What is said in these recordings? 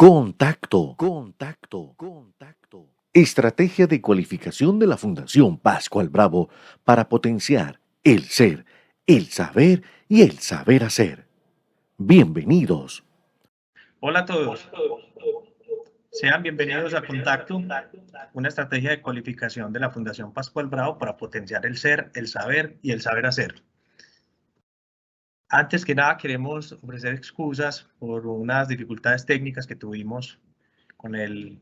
Contacto. Estrategia de cualificación de la Fundación Pascual Bravo para potenciar el ser, el saber y el saber hacer. Bienvenidos. Hola a todos. Sean bienvenidos a Contacto, una estrategia de cualificación de la Fundación Pascual Bravo para potenciar el ser, el saber y el saber hacer. Antes que nada, queremos ofrecer excusas por unas dificultades técnicas que tuvimos con el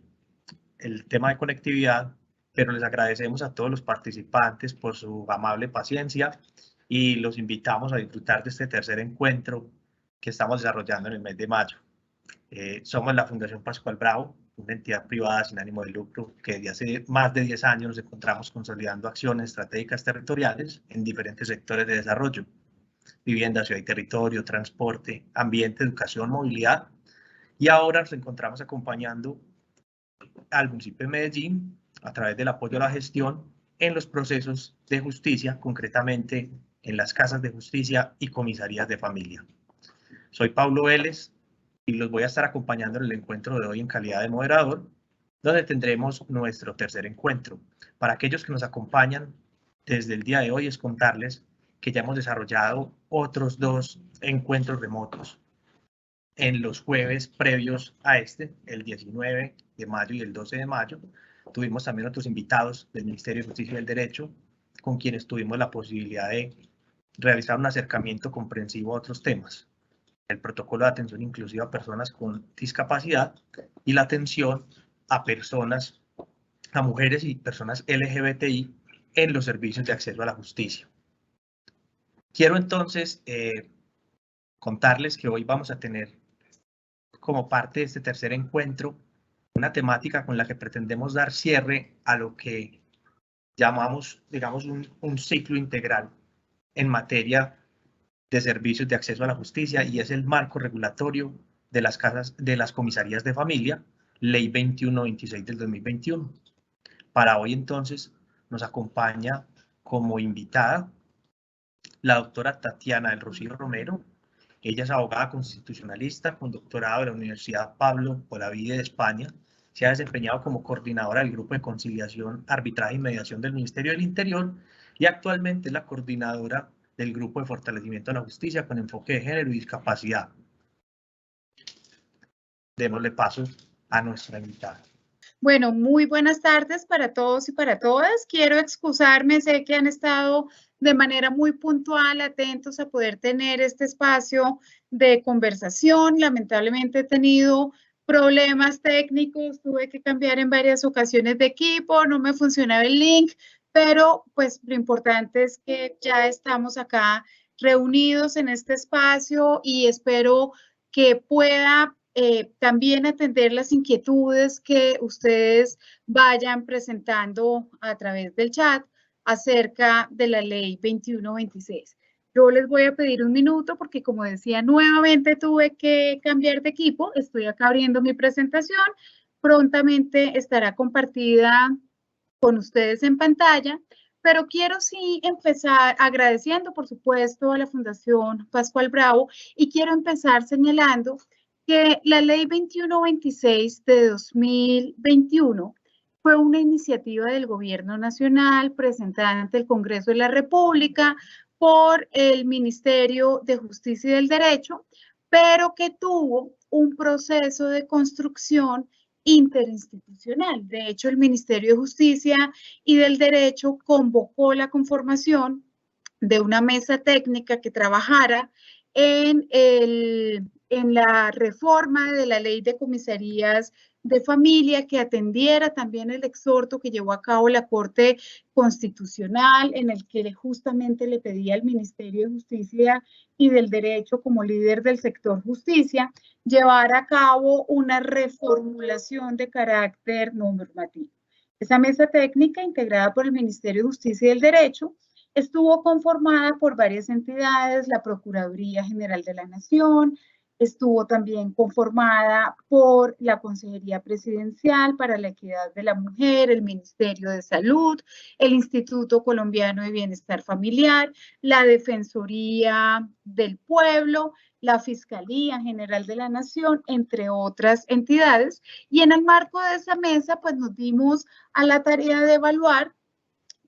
tema de conectividad, pero les agradecemos a todos los participantes por su amable paciencia y los invitamos a disfrutar de este tercer encuentro que estamos desarrollando en el mes de mayo. Somos la Fundación Pascual Bravo, una entidad privada sin ánimo de lucro que desde hace más de 10 años nos encontramos consolidando acciones estratégicas territoriales en diferentes sectores de desarrollo: vivienda, ciudad y territorio, transporte, ambiente, educación, movilidad. Y ahora nos encontramos acompañando al municipio de Medellín a través del apoyo a la gestión en los procesos de justicia, concretamente en las casas de justicia y comisarías de familia. Soy Pablo Vélez y los voy a estar acompañando en el encuentro de hoy en calidad de moderador, donde tendremos nuestro tercer encuentro. Para aquellos que nos acompañan desde el día de hoy, es contarles que ya hemos desarrollado otros 2 encuentros remotos en los jueves previos a este, el 19 de mayo y el 12 de mayo. Tuvimos también otros invitados del Ministerio de Justicia y del Derecho, con quienes tuvimos la posibilidad de realizar un acercamiento comprensivo a otros temas: el protocolo de atención inclusiva a personas con discapacidad y la atención a personas, a mujeres y personas LGBTI en los servicios de acceso a la justicia. Quiero entonces contarles que hoy vamos a tener como parte de este tercer encuentro una temática con la que pretendemos dar cierre a lo que llamamos, digamos, un ciclo integral en materia de servicios de acceso a la justicia, y es el marco regulatorio de las comisarías de familia, Ley 2126 del 2021. Para hoy entonces nos acompaña como invitada la doctora Tatiana del Rocío Romero. Ella es abogada constitucionalista con doctorado de la Universidad Pablo Olavide de España. Se ha desempeñado como coordinadora del Grupo de Conciliación, Arbitraje y Mediación del Ministerio del Interior y actualmente es la coordinadora del Grupo de Fortalecimiento de la Justicia con enfoque de género y discapacidad. Démosle paso a nuestra invitada. Bueno, muy buenas tardes para todos y para todas. Quiero excusarme, sé que han estado de manera muy puntual, atentos a poder tener este espacio de conversación. Lamentablemente he tenido problemas técnicos, tuve que cambiar en varias ocasiones de equipo, no me funcionaba el link, pero pues lo importante es que ya estamos acá reunidos en este espacio y espero que pueda también atender las inquietudes que ustedes vayan presentando a través del chat acerca de la ley 2126. Yo les voy a pedir un minuto porque, como decía, nuevamente tuve que cambiar de equipo. Estoy acá abriendo mi presentación. Prontamente estará compartida con ustedes en pantalla, pero quiero sí empezar agradeciendo, por supuesto, a la Fundación Pascual Bravo, y quiero empezar señalando que la ley 2126 de 2021 fue una iniciativa del Gobierno Nacional presentada ante el Congreso de la República por el Ministerio de Justicia y del Derecho, pero que tuvo un proceso de construcción interinstitucional. De hecho, el Ministerio de Justicia y del Derecho convocó la conformación de una mesa técnica que trabajara en la reforma de la ley de comisarías de familia, que atendiera también el exhorto que llevó a cabo la Corte Constitucional, en el que justamente le pedía al Ministerio de Justicia y del Derecho, como líder del sector justicia, llevar a cabo una reformulación de carácter no normativo. Esa mesa técnica, integrada por el Ministerio de Justicia y del Derecho, estuvo conformada por varias entidades: la Procuraduría General de la Nación, estuvo también conformada por la Consejería Presidencial para la Equidad de la Mujer, el Ministerio de Salud, el Instituto Colombiano de Bienestar Familiar, la Defensoría del Pueblo, la Fiscalía General de la Nación, entre otras entidades. Y en el marco de esa mesa, pues nos dimos a la tarea de evaluar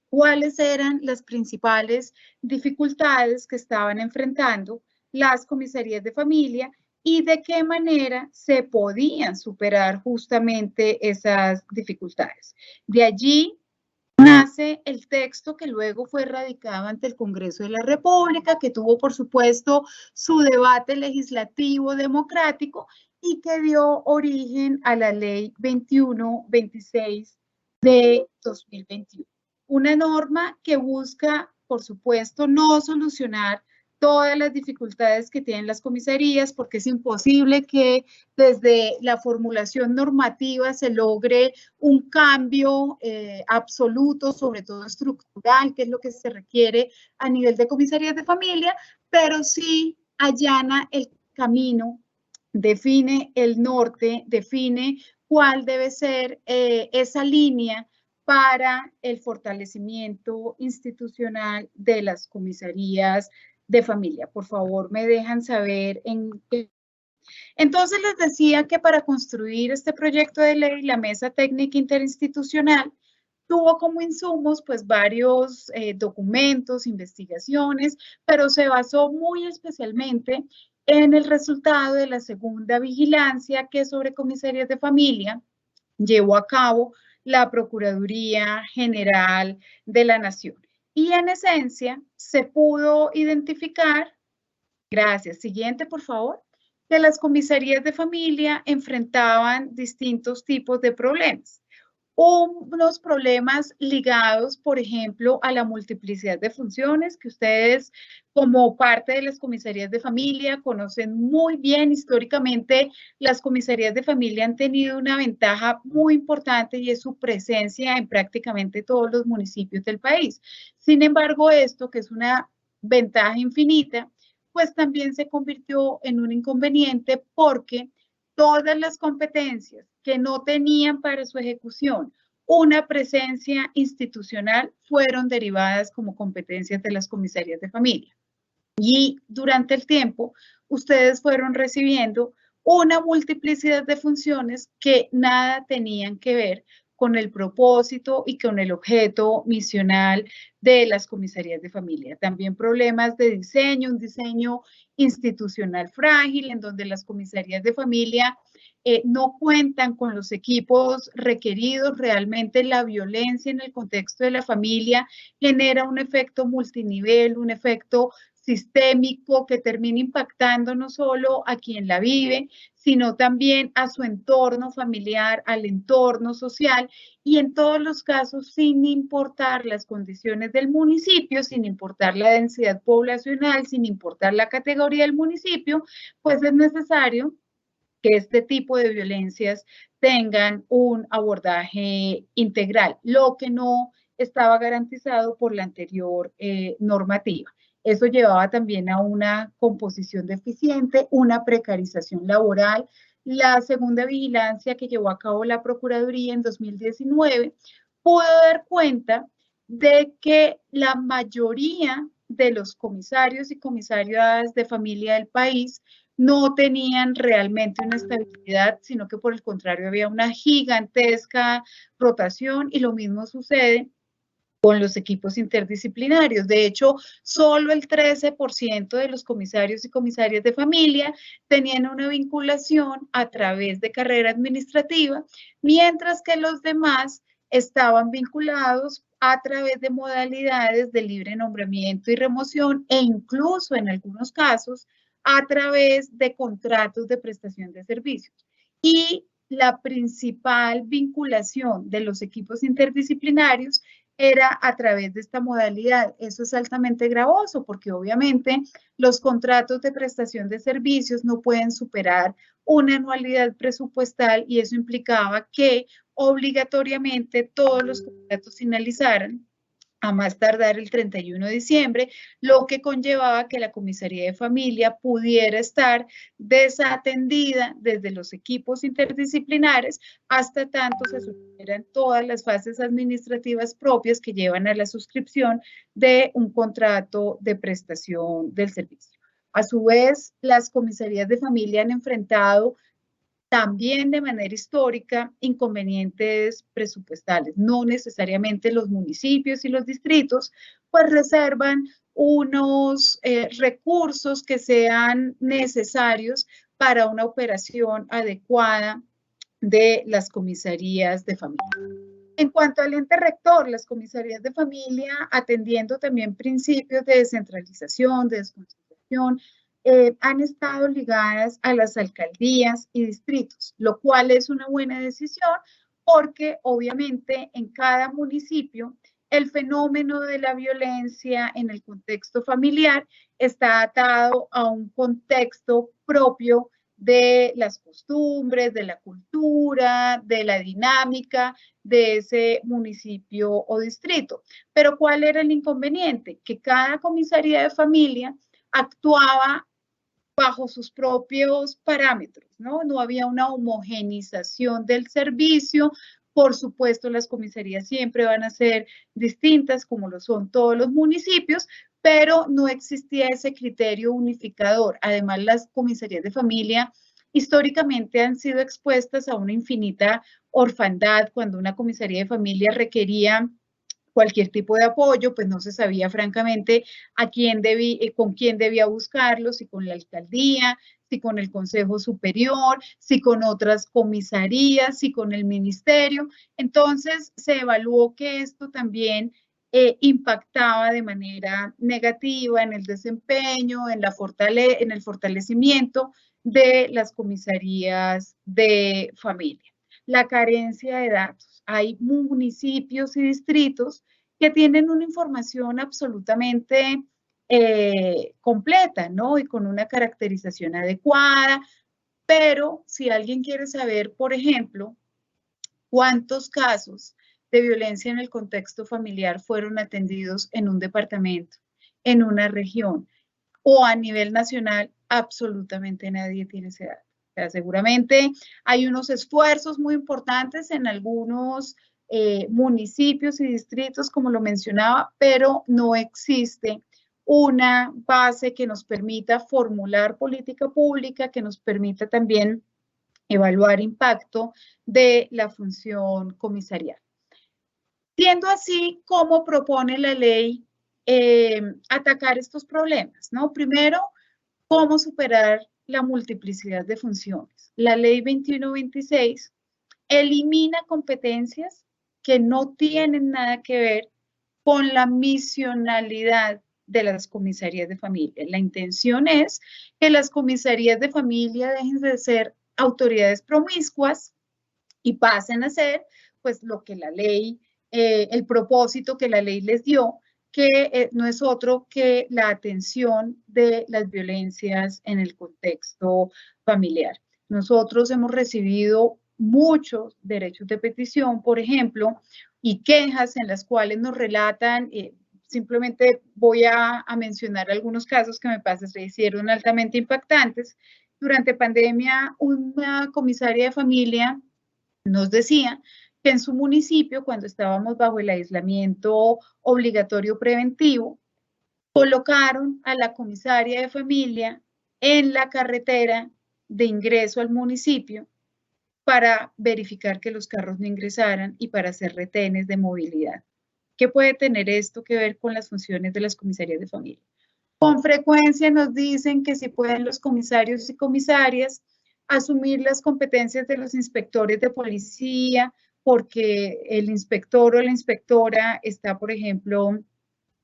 cuáles eran las principales dificultades que estaban enfrentando las comisarías de familia y de qué manera se podían superar justamente esas dificultades. De allí nace el texto que luego fue radicado ante el Congreso de la República, que tuvo, por supuesto, su debate legislativo democrático y que dio origen a la Ley 2126 de 2021. Una norma que busca, por supuesto, no solucionar todas las dificultades que tienen las comisarías, porque es imposible que desde la formulación normativa se logre un cambio absoluto, sobre todo estructural, que es lo que se requiere a nivel de comisarías de familia, pero sí allana el camino, define el norte, define cuál debe ser esa línea para el fortalecimiento institucional de las comisarías de familia. Por favor, me dejan saber en qué. Entonces les decía que para construir este proyecto de ley, la Mesa Técnica Interinstitucional tuvo como insumos pues varios documentos, investigaciones, pero se basó muy especialmente en el resultado de la segunda vigilancia que sobre comisarías de familia llevó a cabo la Procuraduría General de la Nación. Y en esencia se pudo identificar, gracias, siguiente por favor, que las comisarías de familia enfrentaban distintos tipos de problemas. Unos problemas ligados, por ejemplo, a la multiplicidad de funciones que ustedes, como parte de las comisarías de familia, conocen muy bien. Históricamente, las comisarías de familia han tenido una ventaja muy importante y es su presencia en prácticamente todos los municipios del país. Sin embargo, esto, que es una ventaja infinita, pues también se convirtió en un inconveniente porque todas las competencias que no tenían para su ejecución una presencia institucional fueron derivadas como competencias de las comisarías de familia. Y durante el tiempo, ustedes fueron recibiendo una multiplicidad de funciones que nada tenían que ver con el propósito y con el objeto misional de las comisarías de familia. También problemas de diseño, un diseño institucional frágil, en donde las comisarías de familia no cuentan con los equipos requeridos. Realmente la violencia en el contexto de la familia genera un efecto multinivel, un efecto sistémico que termina impactando no solo a quien la vive, sino también a su entorno familiar, al entorno social y en todos los casos sin importar las condiciones del municipio, sin importar la densidad poblacional, sin importar la categoría del municipio, pues es necesario que este tipo de violencias tengan un abordaje integral, lo que no estaba garantizado por la anterior normativa. Eso llevaba también a una composición deficiente, una precarización laboral. La segunda vigilancia que llevó a cabo la Procuraduría en 2019 pudo dar cuenta de que la mayoría de los comisarios y comisarias de familia del país no tenían realmente una estabilidad, sino que por el contrario había una gigantesca rotación y lo mismo sucede con los equipos interdisciplinarios. De hecho, solo el 13% de los comisarios y comisarias de familia tenían una vinculación a través de carrera administrativa, mientras que los demás estaban vinculados a través de modalidades de libre nombramiento y remoción e incluso en algunos casos a través de contratos de prestación de servicios. Y la principal vinculación de los equipos interdisciplinarios era a través de esta modalidad. Eso es altamente gravoso porque obviamente los contratos de prestación de servicios no pueden superar una anualidad presupuestal y eso implicaba que obligatoriamente todos los contratos finalizaran a más tardar el 31 de diciembre, lo que conllevaba que la comisaría de familia pudiera estar desatendida desde los equipos interdisciplinares hasta tanto se supieran todas las fases administrativas propias que llevan a la suscripción de un contrato de prestación del servicio. A su vez, las comisarías de familia han enfrentado también de manera histórica inconvenientes presupuestales. No necesariamente los municipios y los distritos pues reservan unos recursos que sean necesarios para una operación adecuada de las comisarías de familia. En cuanto al ente rector, las comisarías de familia, atendiendo también principios de descentralización, de desconcentración, han estado ligadas a las alcaldías y distritos, lo cual es una buena decisión porque obviamente en cada municipio el fenómeno de la violencia en el contexto familiar está atado a un contexto propio de las costumbres, de la cultura, de la dinámica de ese municipio o distrito. Pero ¿cuál era el inconveniente? Que cada comisaría de familia actuaba bajo sus propios parámetros, ¿no? No había una homogenización del servicio. Por supuesto, las comisarías siempre van a ser distintas, como lo son todos los municipios, pero no existía ese criterio unificador. Además, las comisarías de familia históricamente han sido expuestas a una infinita orfandad. Cuando una comisaría de familia requería cualquier tipo de apoyo, pues no se sabía francamente con quién debía buscarlo, si con la alcaldía, si con el Consejo Superior, si con otras comisarías, si con el ministerio. Entonces se evaluó que esto también impactaba de manera negativa en el desempeño, en el fortalecimiento de las comisarías de familia. La carencia de datos. Hay municipios y distritos que tienen una información absolutamente completa, ¿no? Y con una caracterización adecuada, pero si alguien quiere saber, por ejemplo, cuántos casos de violencia en el contexto familiar fueron atendidos en un departamento, en una región o a nivel nacional, absolutamente nadie tiene ese dato. O sea, seguramente hay unos esfuerzos muy importantes en algunos municipios y distritos, como lo mencionaba, pero no existe una base que nos permita formular política pública, que nos permita también evaluar impacto de la función comisarial. Siendo así, ¿cómo propone la ley atacar estos problemas? ¿No? Primero, ¿cómo superar la multiplicidad de funciones? La ley 2126 elimina competencias que no tienen nada que ver con la misionalidad de las comisarías de familia. La intención es que las comisarías de familia dejen de ser autoridades promiscuas y pasen a ser, pues, lo que la ley, el propósito que la ley les dio, que no es otro que la atención de las violencias en el contexto familiar. Nosotros hemos recibido muchos derechos de petición, por ejemplo, y quejas en las cuales nos relatan, simplemente voy a mencionar algunos casos que me parecieron altamente impactantes. Durante pandemia, una comisaria de familia nos decía que en su municipio, cuando estábamos bajo el aislamiento obligatorio preventivo, colocaron a la comisaria de familia en la carretera de ingreso al municipio para verificar que los carros no ingresaran y para hacer retenes de movilidad. ¿Qué puede tener esto que ver con las funciones de las comisarías de familia? Con frecuencia nos dicen que si pueden los comisarios y comisarias asumir las competencias de los inspectores de policía, porque el inspector o la inspectora está, por ejemplo,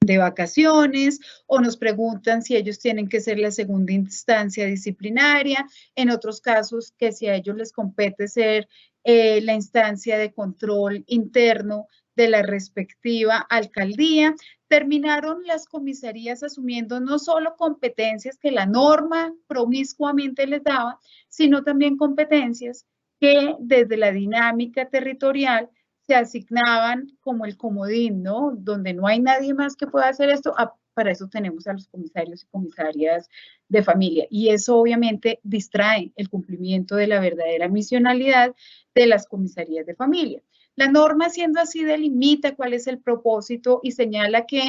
de vacaciones, o nos preguntan si ellos tienen que ser la segunda instancia disciplinaria, en otros casos que si a ellos les compete ser la instancia de control interno de la respectiva alcaldía. Terminaron las comisarías asumiendo no solo competencias que la norma promiscuamente les daba, sino también competencias que desde la dinámica territorial se asignaban como el comodín, ¿no? Donde no hay nadie más que pueda hacer esto, para eso tenemos a los comisarios y comisarias de familia. Y eso obviamente distrae el cumplimiento de la verdadera misionalidad de las comisarías de familia. La norma, siendo así, delimita cuál es el propósito y señala que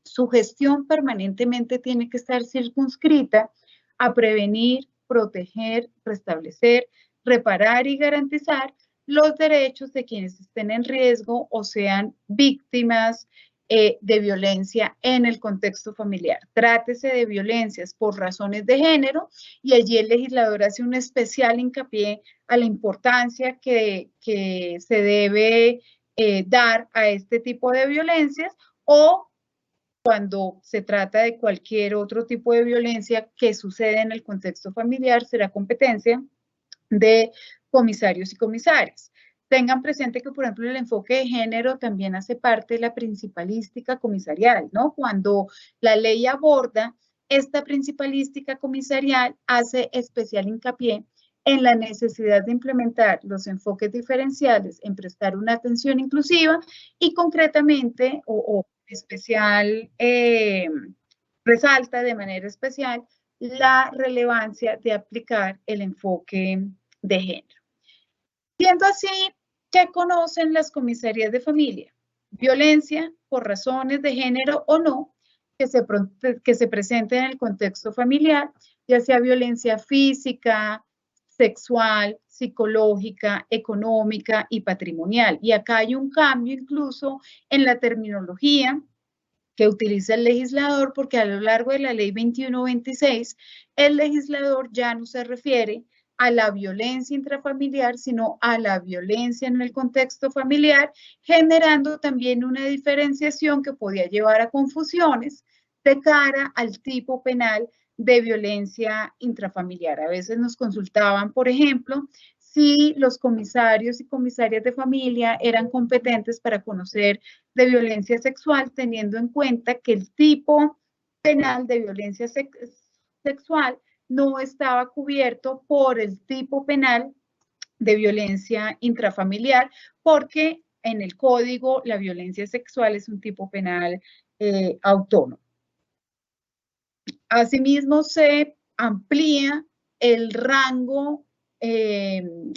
su gestión permanentemente tiene que estar circunscrita a prevenir, proteger, restablecer, reparar y garantizar los derechos de quienes estén en riesgo o sean víctimas de violencia en el contexto familiar. Trátese de violencias por razones de género, y allí el legislador hace un especial hincapié a la importancia que se debe dar a este tipo de violencias, o cuando se trata de cualquier otro tipo de violencia que sucede en el contexto familiar, será competencia de comisarios y comisarias. Tengan presente que, por ejemplo, el enfoque de género también hace parte de la principalística comisarial, ¿no? Cuando la ley aborda esta principalística comisarial, hace especial hincapié en la necesidad de implementar los enfoques diferenciales, en prestar una atención inclusiva y concretamente, o especial, resalta de manera especial la relevancia de aplicar el enfoque de género. Siendo así, ¿qué conocen las comisarías de familia? Violencia por razones de género o no, que se presente en el contexto familiar, ya sea violencia física, sexual, psicológica, económica y patrimonial. Y acá hay un cambio incluso en la terminología que utiliza el legislador, porque a lo largo de la ley 2126, el legislador ya no se refiere a la violencia intrafamiliar, sino a la violencia en el contexto familiar, generando también una diferenciación que podía llevar a confusiones de cara al tipo penal de violencia intrafamiliar. A veces nos consultaban, por ejemplo, si los comisarios y comisarias de familia eran competentes para conocer de violencia sexual, teniendo en cuenta que el tipo penal de violencia sexual no estaba cubierto por el tipo penal de violencia intrafamiliar, porque en el código la violencia sexual es un tipo penal autónomo. Asimismo, se amplía el rango en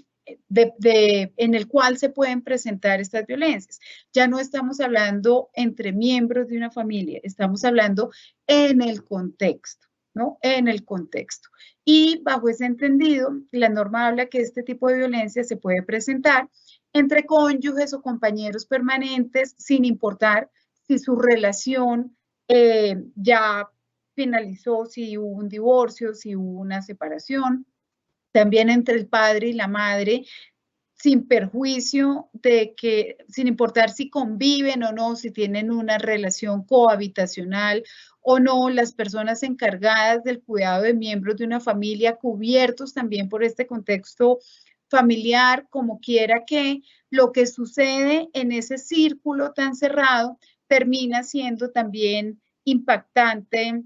el cual se pueden presentar estas violencias. Ya no estamos hablando entre miembros de una familia, estamos hablando en el contexto, ¿no? En el contexto. Y bajo ese entendido, la norma habla que este tipo de violencia se puede presentar entre cónyuges o compañeros permanentes, sin importar si su relación ya finalizó, si hubo un divorcio, si hubo una separación, también entre el padre y la madre, sin perjuicio de que, sin importar si conviven o no, si tienen una relación cohabitacional o no, las personas encargadas del cuidado de miembros de una familia, cubiertos también por este contexto familiar, como quiera que lo que sucede en ese círculo tan cerrado termina siendo también impactante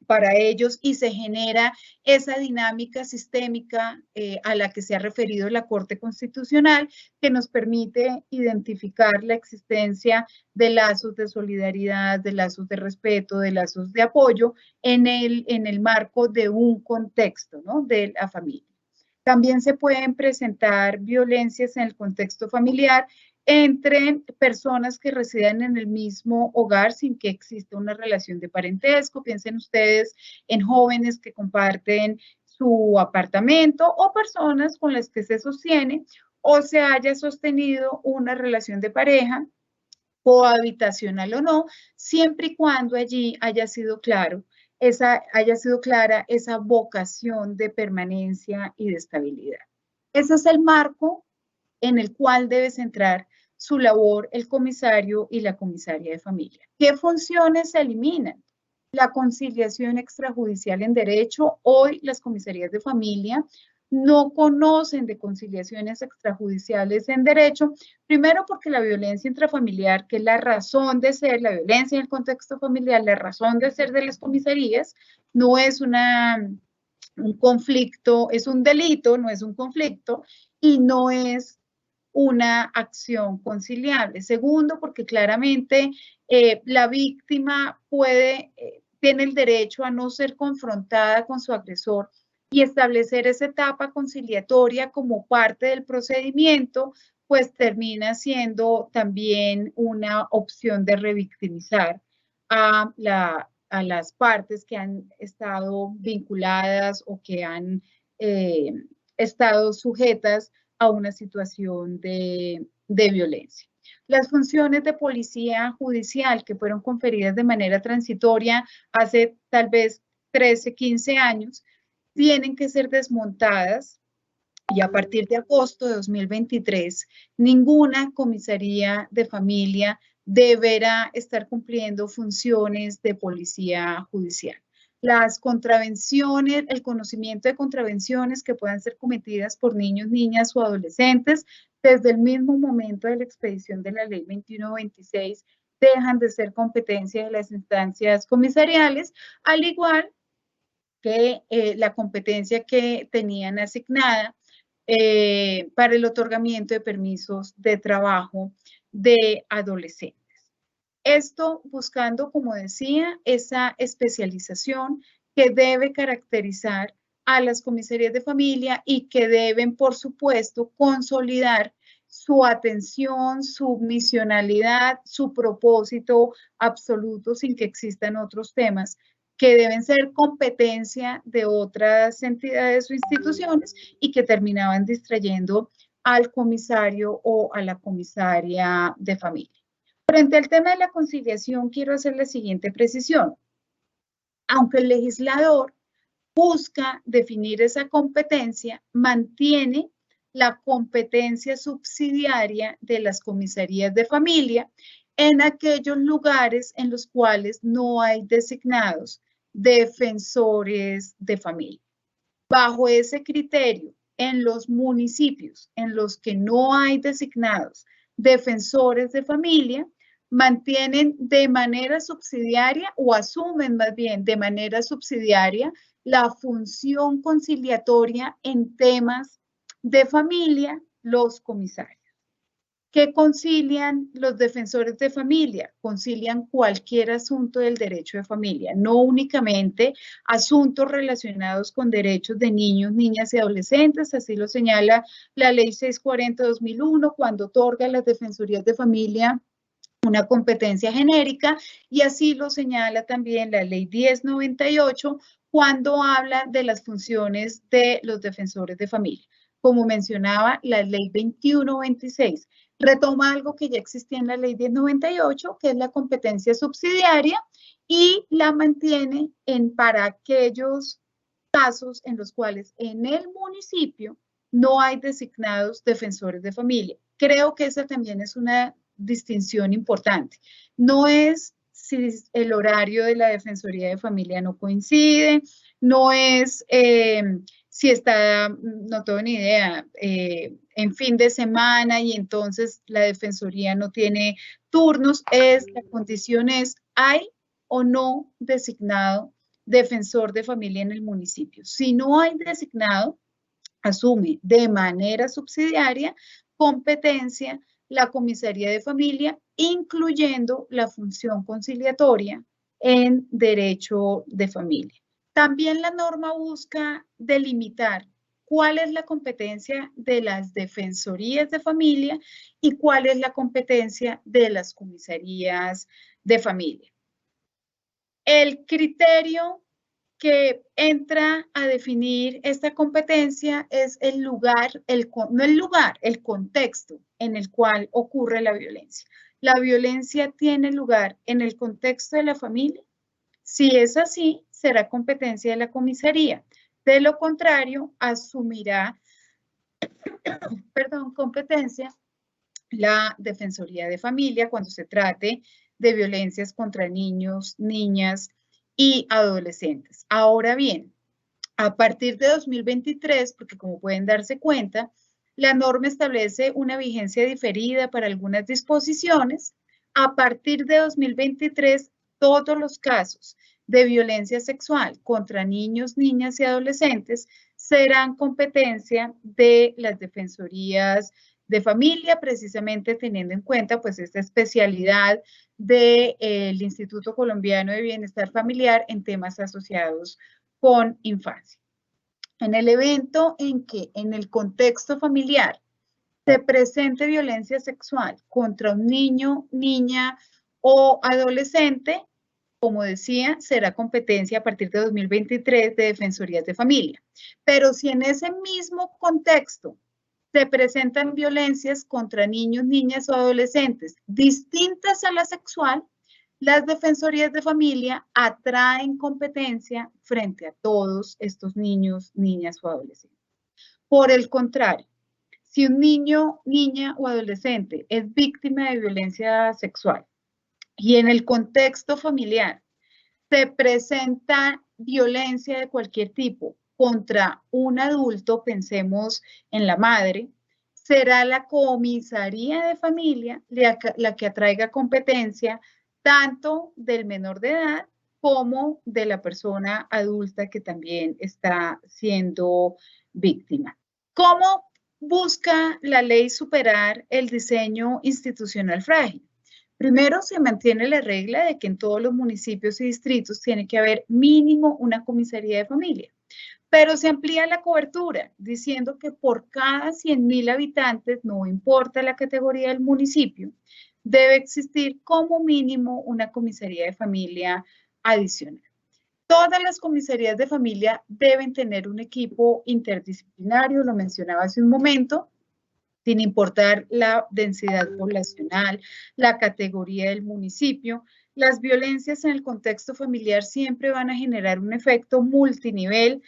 para ellos, y se genera esa dinámica sistémica a la que se ha referido la Corte Constitucional, que nos permite identificar la existencia de lazos de solidaridad, de lazos de respeto, de lazos de apoyo en el marco de un contexto, ¿no? De la familia. También se pueden presentar violencias en el contexto familiar entre personas que residen en el mismo hogar sin que exista una relación de parentesco. Piensen ustedes en jóvenes que comparten su apartamento, o personas con las que se sostiene o se haya sostenido una relación de pareja, cohabitacional o no, siempre y cuando allí haya sido clara esa vocación de permanencia y de estabilidad. Ese es el marco en el cual debe centrar su labor el comisario y la comisaria de familia. ¿Qué funciones se eliminan? La conciliación extrajudicial en derecho. Hoy las comisarías de familia no conocen de conciliaciones extrajudiciales en derecho, primero porque la violencia intrafamiliar, que es la razón de ser, la violencia en el contexto familiar, la razón de ser de las comisarías, no es un conflicto, es un delito, no es un conflicto, y no es una acción conciliable. Segundo, porque claramente la víctima tiene el derecho a no ser confrontada con su agresor y establecer esa etapa conciliatoria como parte del procedimiento, pues termina siendo también una opción de revictimizar a las partes que han estado vinculadas o que han estado sujetas a una situación de violencia. Las funciones de policía judicial que fueron conferidas de manera transitoria hace tal vez 13, 15 años, tienen que ser desmontadas y a partir de agosto de 2023, ninguna comisaría de familia deberá estar cumpliendo funciones de policía judicial. Las contravenciones, el conocimiento de contravenciones que puedan ser cometidas por niños, niñas o adolescentes, desde el mismo momento de la expedición de la ley 2126, dejan de ser competencia de las instancias comisariales, al igual que la competencia que tenían asignada para el otorgamiento de permisos de trabajo de adolescentes. Esto buscando, como decía, esa especialización que debe caracterizar a las comisarías de familia y que deben, por supuesto, consolidar su atención, su misionalidad, su propósito absoluto sin que existan otros temas que deben ser competencia de otras entidades o instituciones y que terminaban distrayendo al comisario o a la comisaria de familia. Frente al tema de la conciliación, quiero hacer la siguiente precisión. Aunque el legislador busca definir esa competencia, mantiene la competencia subsidiaria de las comisarías de familia en aquellos lugares en los cuales no hay designados defensores de familia. Bajo ese criterio, en los municipios en los que no hay designados defensores de familia, mantienen de manera subsidiaria o asumen más bien de manera subsidiaria la función conciliatoria en temas de familia los comisarios. ¿Qué concilian los defensores de familia? Concilian cualquier asunto del derecho de familia, no únicamente asuntos relacionados con derechos de niños, niñas y adolescentes, así lo señala la Ley 640/2001 cuando otorga a las defensorías de familia una competencia genérica y así lo señala también la Ley 1098 cuando habla de las funciones de los defensores de familia. Como mencionaba, la Ley 2126 retoma algo que ya existía en la Ley 1098, que es la competencia subsidiaria, y la mantiene para aquellos casos en los cuales en el municipio no hay designados defensores de familia. Creo que esa también es una distinción importante. No es si el horario de la Defensoría de Familia no coincide, no es si está, no tengo ni idea, en fin de semana y entonces la Defensoría no tiene turnos, la condición es, ¿hay o no designado defensor de familia en el municipio? Si no hay designado, asume de manera subsidiaria competencia la comisaría de familia, incluyendo la función conciliatoria en derecho de familia. También la norma busca delimitar cuál es la competencia de las defensorías de familia y cuál es la competencia de las comisarías de familia. El criterio que entra a definir esta competencia es el contexto en el cual ocurre la violencia. ¿La violencia tiene lugar en el contexto de la familia? Si es así, será competencia de la comisaría. De lo contrario, asumirá, competencia la Defensoría de Familia cuando se trate de violencias contra niños, niñas y adolescentes. Ahora bien, a partir de 2023, porque como pueden darse cuenta, la norma establece una vigencia diferida para algunas disposiciones. A partir de 2023, todos los casos de violencia sexual contra niños, niñas y adolescentes serán competencia de las defensorías de familia, precisamente teniendo en cuenta pues esta especialidad del Instituto Colombiano de Bienestar Familiar en temas asociados con infancia. En el evento en que en el contexto familiar se presente violencia sexual contra un niño, niña o adolescente, como decía, será competencia a partir de 2023 de defensorías de familia. Pero si en ese mismo contexto se presentan violencias contra niños, niñas o adolescentes distintas a la sexual, las defensorías de familia atraen competencia frente a todos estos niños, niñas o adolescentes. Por el contrario, si un niño, niña o adolescente es víctima de violencia sexual y en el contexto familiar se presenta violencia de cualquier tipo contra un adulto, pensemos en la madre, será la comisaría de familia la que atraiga competencia tanto del menor de edad como de la persona adulta que también está siendo víctima. ¿Cómo busca la ley superar el diseño institucional frágil? Primero, se mantiene la regla de que en todos los municipios y distritos tiene que haber mínimo una comisaría de familia, pero se amplía la cobertura diciendo que por cada 100.000 habitantes, no importa la categoría del municipio, debe existir como mínimo una comisaría de familia adicional. Todas las comisarías de familia deben tener un equipo interdisciplinario, lo mencionaba hace un momento, sin importar la densidad poblacional, la categoría del municipio. Las violencias en el contexto familiar siempre van a generar un efecto multinivel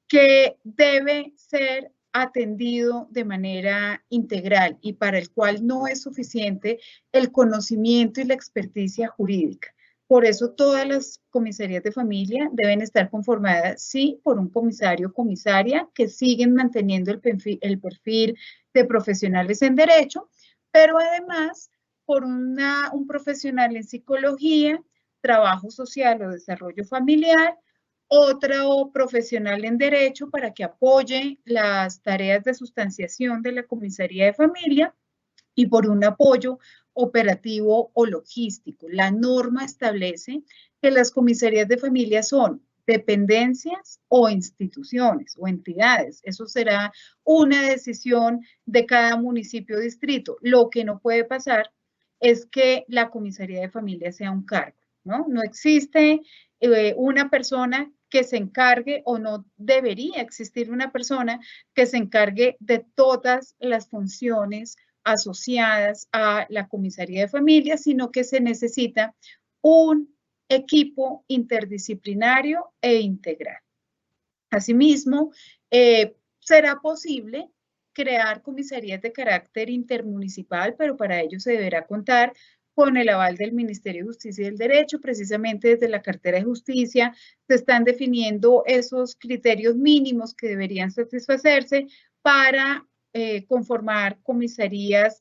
que debe ser atendido de manera integral y para el cual no es suficiente el conocimiento y la experticia jurídica. Por eso todas las comisarías de familia deben estar conformadas, sí, por un comisario o comisaria que siguen manteniendo el perfil de profesionales en derecho, pero además por un profesional en psicología, trabajo social o desarrollo familiar, otro profesional en derecho para que apoye las tareas de sustanciación de la comisaría de familia y por un apoyo operativo o logístico. La norma establece que las comisarías de familia son dependencias o instituciones o entidades. Eso será una decisión de cada municipio o distrito. Lo que no puede pasar es que la comisaría de familia sea un cargo, ¿no? No existe una persona que se encargue o no debería existir una persona que se encargue de todas las funciones asociadas a la comisaría de familia, sino que se necesita un equipo interdisciplinario e integral. Asimismo, será posible crear comisarías de carácter intermunicipal, pero para ello se deberá contar con el aval del Ministerio de Justicia y del Derecho. Precisamente desde la cartera de justicia se están definiendo esos criterios mínimos que deberían satisfacerse para conformar comisarías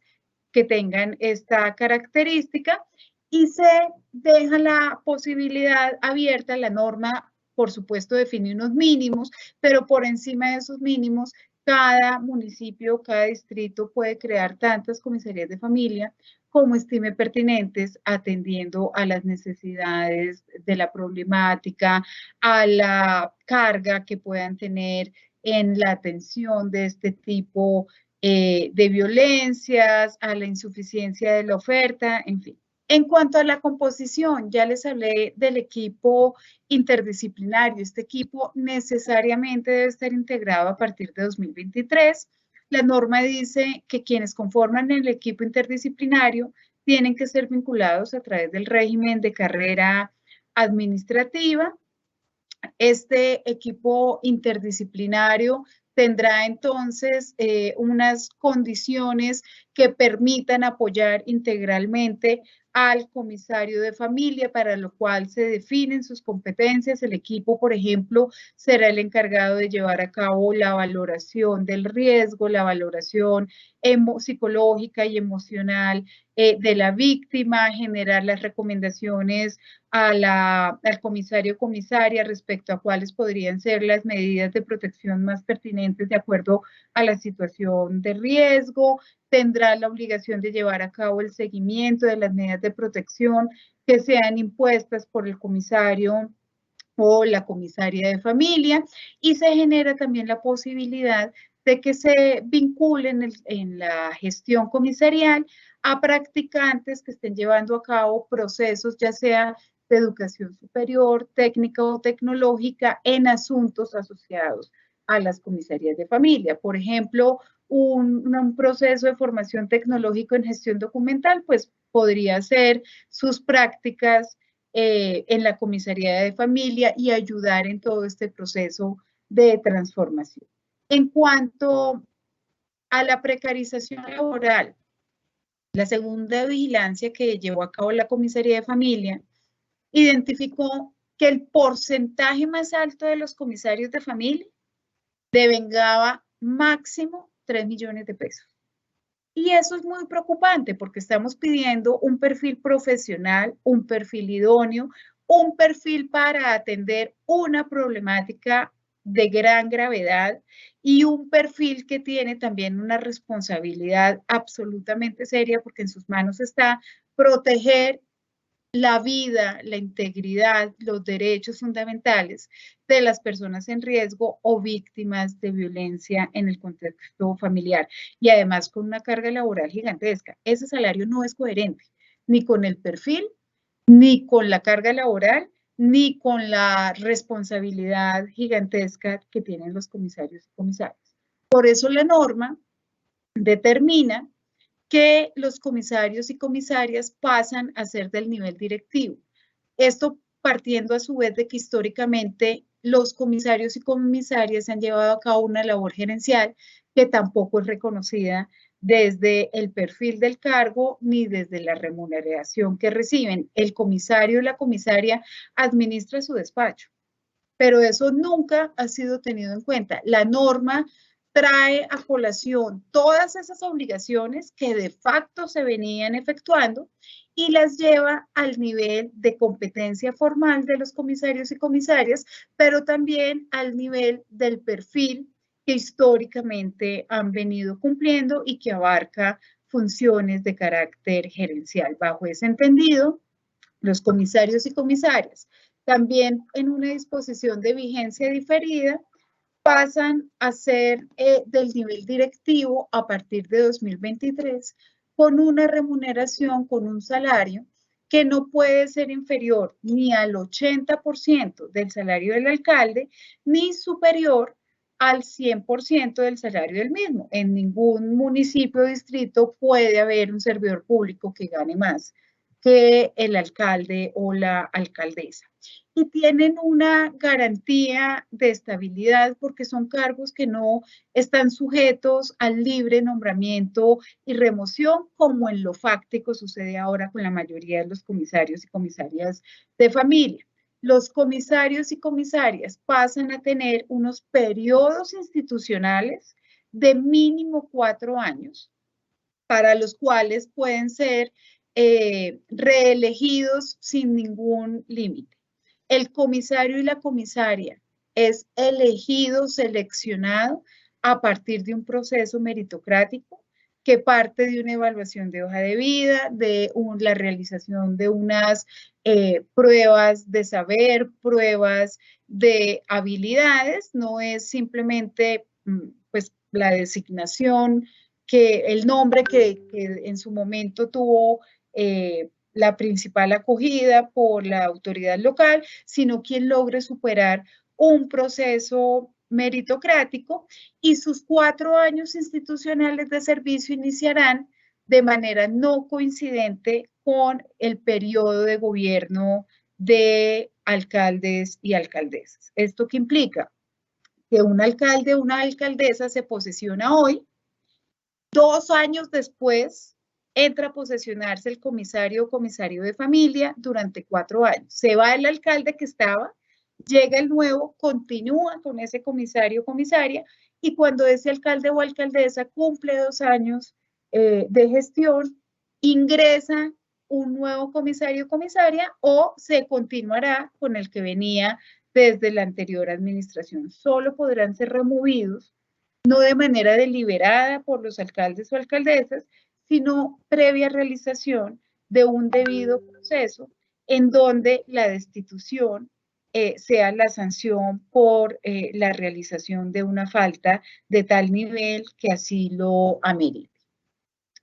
que tengan esta característica y se deja la posibilidad abierta. La norma, por supuesto, define unos mínimos, pero por encima de esos mínimos, cada municipio, cada distrito puede crear tantas comisarías de familia como estime pertinentes, atendiendo a las necesidades de la problemática, a la carga que puedan tener en la atención de este tipo de violencias, a la insuficiencia de la oferta, en fin. En cuanto a la composición, ya les hablé del equipo interdisciplinario. Este equipo necesariamente debe estar integrado a partir de 2023. La norma dice que quienes conforman el equipo interdisciplinario tienen que ser vinculados a través del régimen de carrera administrativa. Este equipo interdisciplinario tendrá entonces unas condiciones que permitan apoyar integralmente al comisario de familia, para lo cual se definen sus competencias. El equipo, por ejemplo, será el encargado de llevar a cabo la valoración del riesgo, la valoración psicológica y emocional de la víctima, generar las recomendaciones al comisario o comisaria respecto a cuáles podrían ser las medidas de protección más pertinentes de acuerdo a la situación de riesgo. Tendrá la obligación de llevar a cabo el seguimiento de las medidas de protección que sean impuestas por el comisario o la comisaria de familia, y se genera también la posibilidad de que se vinculen en la gestión comisarial a practicantes que estén llevando a cabo procesos, ya sea de educación superior, técnica o tecnológica, en asuntos asociados a las comisarías de familia. Por ejemplo, un proceso de formación tecnológico en gestión documental, pues podría ser sus prácticas en la comisaría de familia y ayudar en todo este proceso de transformación. En cuanto a la precarización laboral, la segunda vigilancia que llevó a cabo la comisaría de familia identificó que el porcentaje más alto de los comisarios de familia devengaba máximo 3 millones de pesos. Y eso es muy preocupante porque estamos pidiendo un perfil profesional, un perfil idóneo, un perfil para atender una problemática de gran gravedad y un perfil que tiene también una responsabilidad absolutamente seria porque en sus manos está proteger la vida, la integridad, los derechos fundamentales de las personas en riesgo o víctimas de violencia en el contexto familiar. Y además con una carga laboral gigantesca. Ese salario no es coherente ni con el perfil, ni con la carga laboral, ni con la responsabilidad gigantesca que tienen los comisarios y comisarias. Por eso la norma determina que los comisarios y comisarias pasan a ser del nivel directivo. Esto partiendo a su vez de que históricamente los comisarios y comisarias han llevado a cabo una labor gerencial que tampoco es reconocida desde el perfil del cargo ni desde la remuneración que reciben. El comisario y la comisaria administra su despacho, pero eso nunca ha sido tenido en cuenta. La norma trae a colación todas esas obligaciones que de facto se venían efectuando y las lleva al nivel de competencia formal de los comisarios y comisarias, pero también al nivel del perfil que históricamente han venido cumpliendo y que abarca funciones de carácter gerencial. Bajo ese entendido, los comisarios y comisarias, también en una disposición de vigencia diferida, pasan a ser del nivel directivo a partir de 2023 con una remuneración, con un salario que no puede ser inferior ni al 80% del salario del alcalde, ni superior al 100% del salario del mismo. En ningún municipio o distrito puede haber un servidor público que gane más que el alcalde o la alcaldesa. Y tienen una garantía de estabilidad porque son cargos que no están sujetos al libre nombramiento y remoción, como en lo fáctico sucede ahora con la mayoría de los comisarios y comisarias de familia. Los comisarios y comisarias pasan a tener unos periodos institucionales de mínimo 4 años, para los cuales pueden ser reelegidos sin ningún límite. El comisario y la comisaria es elegido, seleccionado a partir de un proceso meritocrático que parte de una evaluación de hoja de vida, de la realización de unas pruebas de saber, pruebas de habilidades. No es simplemente pues, la designación, que el nombre que en su momento tuvo la principal acogida por la autoridad local, sino quien logre superar un proceso meritocrático, y sus 4 años institucionales de servicio iniciarán de manera no coincidente con el periodo de gobierno de alcaldes y alcaldesas. ¿Esto qué implica? Que un alcalde o una alcaldesa se posesiona hoy, 2 años después entra a posesionarse el comisario o comisario de familia durante 4 años. Se va el alcalde que estaba, llega el nuevo, continúa con ese comisario o comisaria, y cuando ese alcalde o alcaldesa cumple 2 años de gestión, ingresa un nuevo comisario o comisaria o se continuará con el que venía desde la anterior administración. Solo podrán ser removidos, no de manera deliberada por los alcaldes o alcaldesas, sino previa realización de un debido proceso en donde la destitución sea la sanción por la realización de una falta de tal nivel que así lo amerite.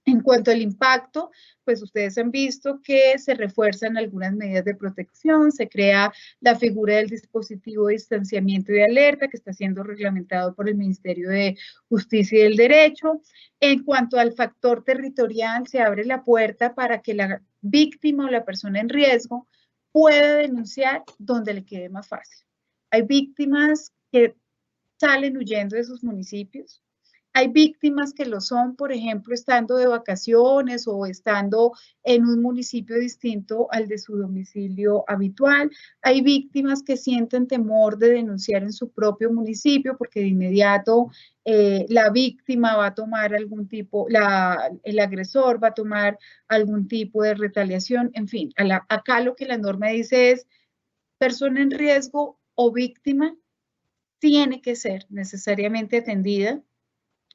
En cuanto al impacto, pues ustedes han visto que se refuerzan algunas medidas de protección, se crea la figura del dispositivo de distanciamiento y de alerta que está siendo reglamentado por el Ministerio de Justicia y del Derecho. En cuanto al factor territorial, se abre la puerta para que la víctima o la persona en riesgo pueda denunciar donde le quede más fácil. Hay víctimas que salen huyendo de sus municipios. Hay víctimas que lo son, por ejemplo, estando de vacaciones o estando en un municipio distinto al de su domicilio habitual. Hay víctimas que sienten temor de denunciar en su propio municipio porque de inmediato la víctima va a tomar algún tipo, el agresor va a tomar algún tipo de retaliación. En fin, acá lo que la norma dice es persona en riesgo o víctima tiene que ser necesariamente atendida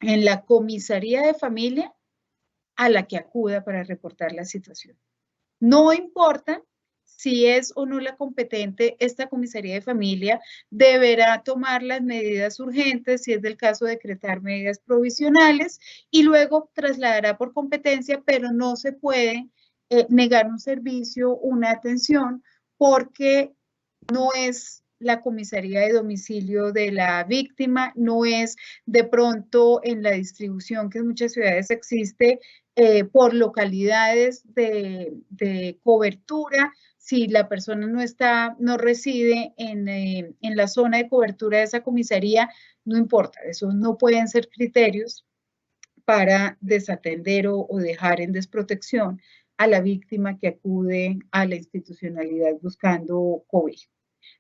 en la comisaría de familia a la que acuda para reportar la situación. No importa si es o no la competente, esta comisaría de familia deberá tomar las medidas urgentes, si es del caso decretar medidas provisionales y luego trasladará por competencia, pero no se puede negar un servicio, una atención, porque no es la comisaría de domicilio de la víctima, no es de pronto en la distribución que en muchas ciudades existe por localidades de cobertura. Si la persona no reside en la zona de cobertura de esa comisaría, no importa, esos no pueden ser criterios para desatender o dejar en desprotección a la víctima que acude a la institucionalidad buscando cobijo.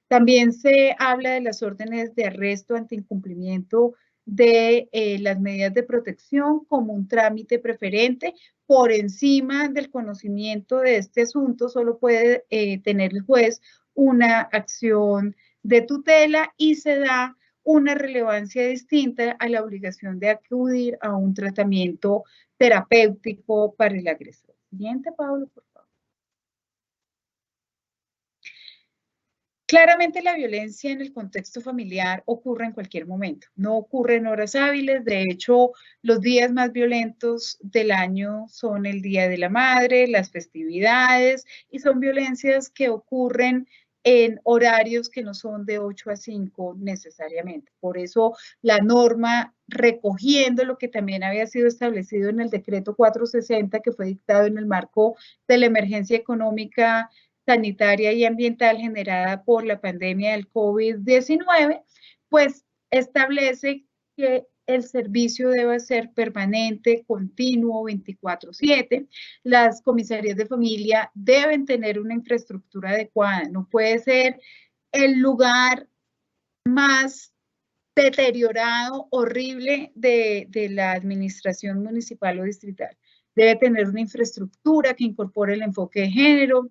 También se habla de las órdenes de arresto ante incumplimiento de las medidas de protección como un trámite preferente. Por encima del conocimiento de este asunto, solo puede tener el juez una acción de tutela y se da una relevancia distinta a la obligación de acudir a un tratamiento terapéutico para el agresor. Siguiente, Pablo, por favor. Claramente la violencia en el contexto familiar ocurre en cualquier momento, no ocurre en horas hábiles. De hecho, los días más violentos del año son el Día de la Madre, las festividades, y son violencias que ocurren en horarios que no son de 8 a 5 necesariamente. Por eso la norma, recogiendo lo que también había sido establecido en el decreto 460 que fue dictado en el marco de la emergencia económica, sanitaria y ambiental generada por la pandemia del COVID-19, pues establece que el servicio debe ser permanente, continuo, 24/7. Las comisarías de familia deben tener una infraestructura adecuada. No puede ser el lugar más deteriorado, horrible de la administración municipal o distrital. Debe tener una infraestructura que incorpore el enfoque de género,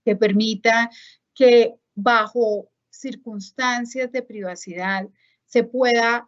que permita que bajo circunstancias de privacidad se pueda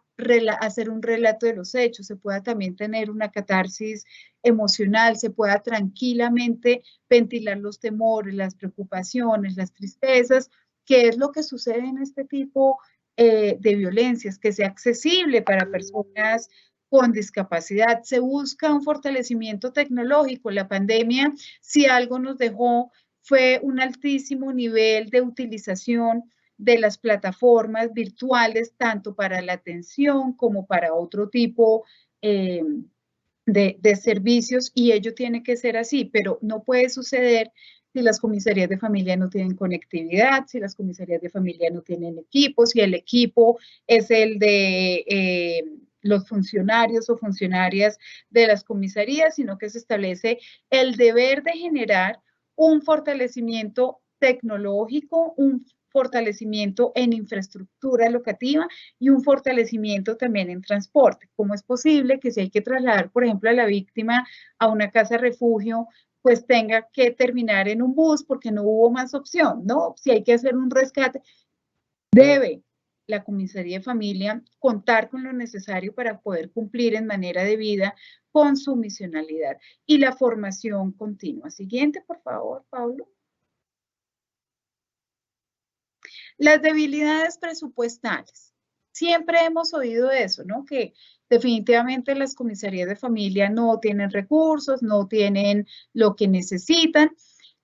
hacer un relato de los hechos, se pueda también tener una catarsis emocional, se pueda tranquilamente ventilar los temores, las preocupaciones, las tristezas, que es lo que sucede en este tipo de violencias, que sea accesible para personas con discapacidad. Se busca un fortalecimiento tecnológico. La pandemia, si algo nos dejó, fue un altísimo nivel de utilización de las plataformas virtuales, tanto para la atención como para otro tipo de servicios, y ello tiene que ser así, pero no puede suceder si las comisarías de familia no tienen conectividad, si las comisarías de familia no tienen equipo, si el equipo es el de los funcionarios o funcionarias de las comisarías, sino que se establece el deber de generar un fortalecimiento tecnológico, un fortalecimiento en infraestructura locativa y un fortalecimiento también en transporte. ¿Cómo es posible que si hay que trasladar, por ejemplo, a la víctima a una casa refugio, pues tenga que terminar en un bus porque no hubo más opción, ¿no? Si hay que hacer un rescate, debe la comisaría de familia contar con lo necesario para poder cumplir en manera debida con su misionalidad y la formación continua. Siguiente, por favor, Pablo. Las debilidades presupuestales. Siempre hemos oído eso, ¿no? Que definitivamente las comisarías de familia no tienen recursos, no tienen lo que necesitan.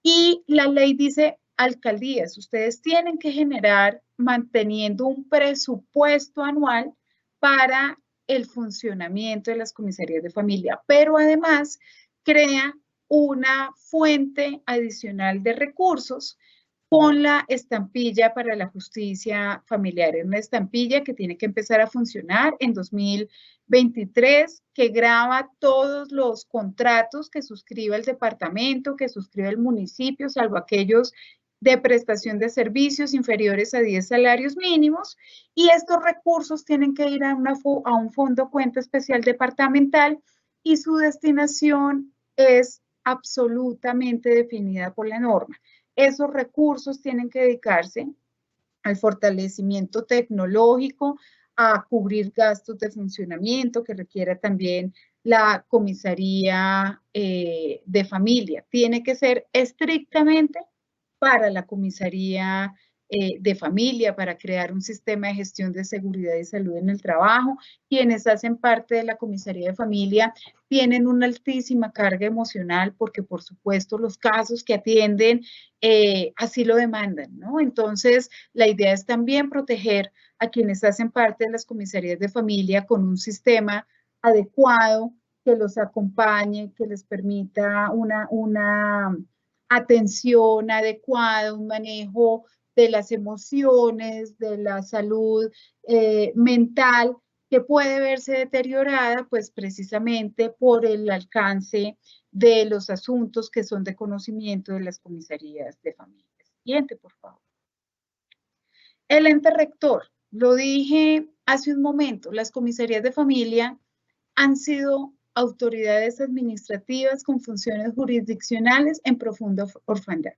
Y la ley dice, alcaldías, ustedes tienen que generar manteniendo un presupuesto anual para el funcionamiento de las comisarías de familia, pero además crea una fuente adicional de recursos con la estampilla para la justicia familiar. Es una estampilla que tiene que empezar a funcionar en 2023, que graba todos los contratos que suscriba el departamento, que suscriba el municipio, salvo aquellos de prestación de servicios inferiores a 10 salarios mínimos, y estos recursos tienen que ir a un fondo cuenta especial departamental y su destinación es absolutamente definida por la norma. Esos recursos tienen que dedicarse al fortalecimiento tecnológico, a cubrir gastos de funcionamiento que requiera también la comisaría de familia. Tiene que ser estrictamente para la comisaría de familia, para crear un sistema de gestión de seguridad y salud en el trabajo. Quienes hacen parte de la comisaría de familia tienen una altísima carga emocional porque, por supuesto, los casos que atienden así lo demandan, ¿no? Entonces, la idea es también proteger a quienes hacen parte de las comisarías de familia con un sistema adecuado que los acompañe, que les permita una atención adecuada, un manejo de las emociones, de la salud mental, que puede verse deteriorada, pues precisamente por el alcance de los asuntos que son de conocimiento de las comisarías de familia. Siguiente, por favor. El ente rector, lo dije hace un momento, las comisarías de familia han sido autoridades administrativas con funciones jurisdiccionales en profunda orfandad.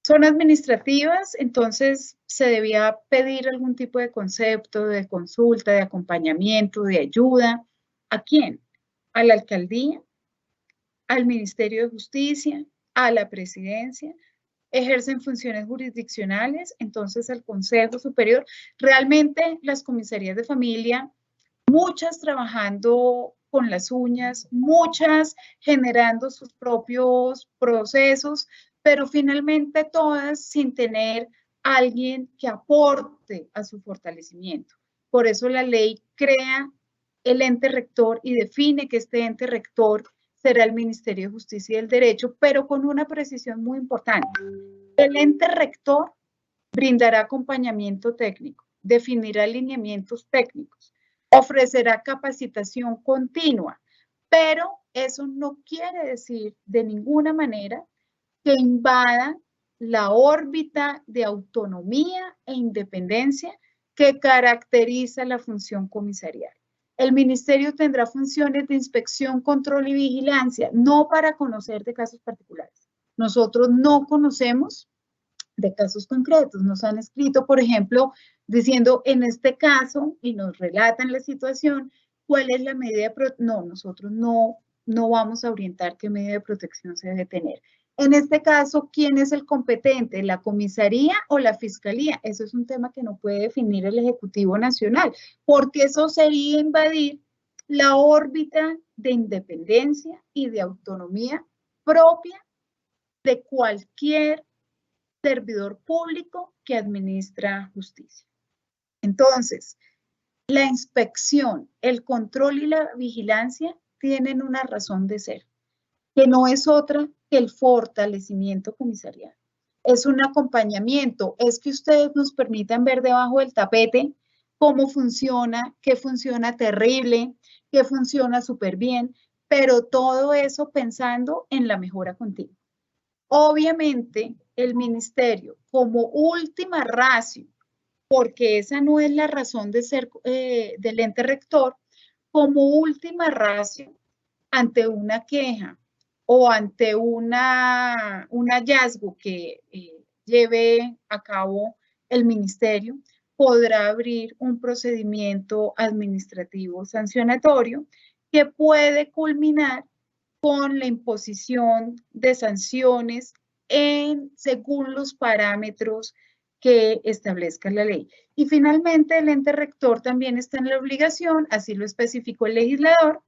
Son administrativas, entonces se debía pedir algún tipo de concepto, de consulta, de acompañamiento, de ayuda. ¿A quién? A la alcaldía, al Ministerio de Justicia, a la presidencia. Ejercen funciones jurisdiccionales, entonces al Consejo Superior. Realmente las comisarías de familia, muchas trabajando con las uñas, muchas generando sus propios procesos, pero finalmente todas sin tener a alguien que aporte a su fortalecimiento. Por eso la ley crea el ente rector y define que este ente rector será el Ministerio de Justicia y del Derecho, pero con una precisión muy importante. El ente rector brindará acompañamiento técnico, definirá lineamientos técnicos, ofrecerá capacitación continua, pero eso no quiere decir de ninguna manera que invada la órbita de autonomía e independencia que caracteriza la función comisarial. El ministerio tendrá funciones de inspección, control y vigilancia, no para conocer de casos particulares. Nosotros no conocemos de casos concretos. Nos han escrito, por ejemplo, diciendo en este caso, y nos relatan la situación, cuál es la medida de protección. No, nosotros no vamos a orientar qué medida de protección se debe tener. En este caso, ¿quién es el competente? ¿La comisaría o la fiscalía? Eso es un tema que no puede definir el Ejecutivo Nacional, porque eso sería invadir la órbita de independencia y de autonomía propia de cualquier servidor público que administra justicia. Entonces, la inspección, el control y la vigilancia tienen una razón de ser, que no es otra que el fortalecimiento comisarial. Es un acompañamiento, es que ustedes nos permitan ver debajo del tapete cómo funciona, qué funciona terrible, qué funciona súper bien, pero todo eso pensando en la mejora continua. Obviamente, el ministerio, como última ratio, porque esa no es la razón de ser del ente rector, como última ratio ante una queja o ante un hallazgo que lleve a cabo el ministerio, podrá abrir un procedimiento administrativo sancionatorio que puede culminar con la imposición de sanciones según los parámetros que establezca la ley. Y finalmente, el ente rector también está en la obligación, así lo especificó el legislador,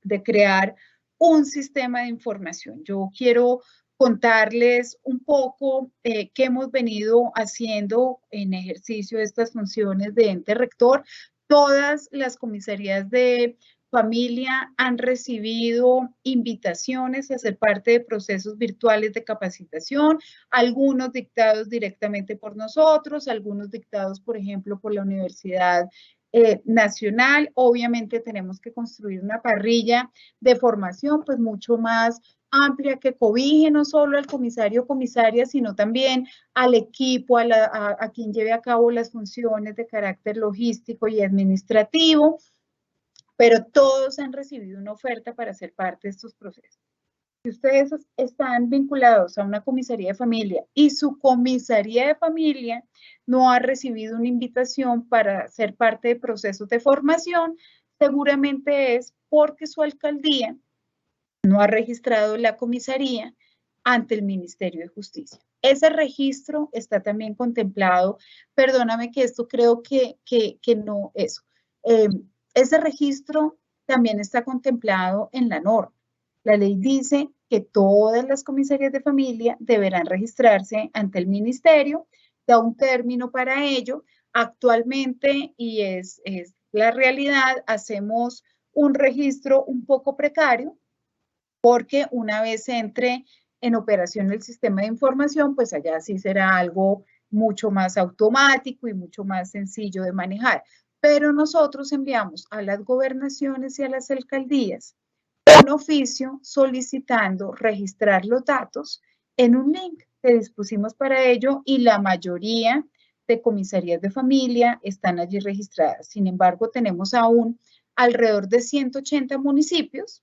de crear un sistema de información. Yo quiero contarles un poco qué hemos venido haciendo en ejercicio de estas funciones de ente rector. Todas las comisarías de familia han recibido invitaciones a ser parte de procesos virtuales de capacitación, algunos dictados directamente por nosotros, algunos dictados, por ejemplo, por la Universidad Nacional. Obviamente tenemos que construir una parrilla de formación pues mucho más amplia que cobije no solo al comisario o comisaria, sino también al equipo, a quien lleve a cabo las funciones de carácter logístico y administrativo, pero todos han recibido una oferta para ser parte de estos procesos. Si ustedes están vinculados a una comisaría de familia y su comisaría de familia no ha recibido una invitación para ser parte de procesos de formación, seguramente es porque su alcaldía no ha registrado la comisaría ante el Ministerio de Justicia. Ese registro está también contemplado, perdóname que esto creo que no, eso. Ese registro también está contemplado en la norma. La ley dice que todas las comisarías de familia deberán registrarse ante el ministerio, da un término para ello. Actualmente, y es la realidad, hacemos un registro un poco precario, porque una vez entre en operación el sistema de información, pues allá sí será algo mucho más automático y mucho más sencillo de manejar. Pero nosotros enviamos a las gobernaciones y a las alcaldías un oficio solicitando registrar los datos en un link que dispusimos para ello y la mayoría de comisarías de familia están allí registradas. Sin embargo, tenemos aún alrededor de 180 municipios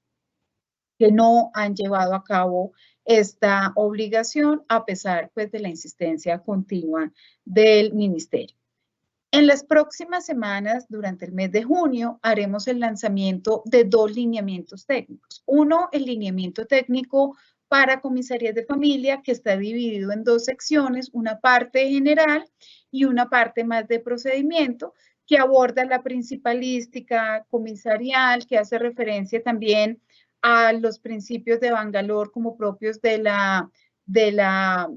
que no han llevado a cabo esta obligación a pesar pues, de la insistencia continua del ministerio. En las próximas semanas, durante el mes de junio, haremos el lanzamiento de 2 lineamientos técnicos. Uno, el lineamiento técnico para comisarías de familia, que está dividido en 2 secciones, una parte general y una parte más de procedimiento, que aborda la principalística comisarial, que hace referencia también a los principios de Bangalore como propios de la